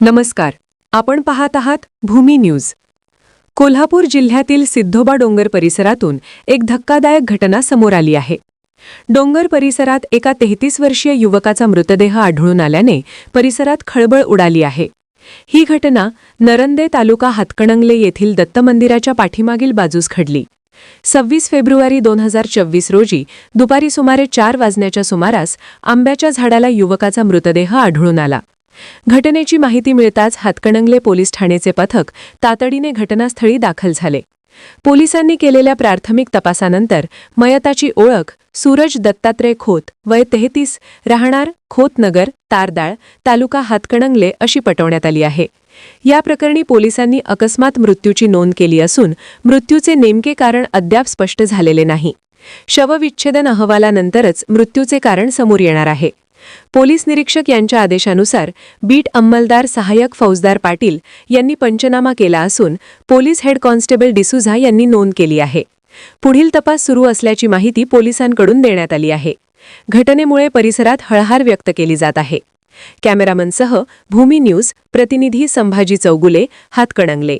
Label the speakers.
Speaker 1: नमस्कार. आपण पाहत आहात भूमी न्यूज. कोल्हापूर जिल्ह्यातील सिद्धोबा डोंगर परिसरातून एक धक्कादायक घटना समोर आली आहे. डोंगर परिसरात एका 33 वर्षीय युवकाचा मृतदेह आढळून आल्याने परिसरात खळबळ उडाली आहे. ही घटना नरंदे तालुका हातकणंगले येथील दत्त मंदिराच्या पाठीमागील बाजूस घडली. 26 फेब्रुवारी 2024 रोजी दुपारी सुमारे 4 वाजण्याच्या सुमारास आंब्याच्या झाडाला युवकाचा मृतदेह आढळून आला. घटनेची माहिती मिळताच हातकणंगले पोलीस ठाण्याचे पथक तातडीने घटनास्थळी दाखल झाले. पोलिसांनी केलेल्या प्राथमिक तपासानंतर मयताची ओळख सूरज दत्तात्रय खोत, वय 33, राहणार खोतनगर, तारदाळ, तालुका हातकणंगले अशी पटवण्यात आली आहे. या प्रकरणी पोलिसांनी अकस्मात मृत्यूची नोंद केली असून मृत्यूचे नेमके कारण अद्याप स्पष्ट झालेले नाही. शवविच्छेदन अहवालानंतरच मृत्यूचे कारण समोर येणार आहे. पोलीस निरीक्षक यांच्या आदेशानुसार बीट अंमलदार सहाय्यक फौजदार पाटील यांनी पंचनामा केला असून पोलीस हेड कॉन्स्टेबल डिसूझा यांनी नोंद केली आहे. पुढील तपास सुरू असल्याची माहिती पोलिसांकडून देण्यात आली आहे. घटनेमुळे परिसरात हळहळ व्यक्त केली जात आहे. कॅमेरामनसह भूमी न्यूज प्रतिनिधी संभाजी चौगुले, हातकणंगले.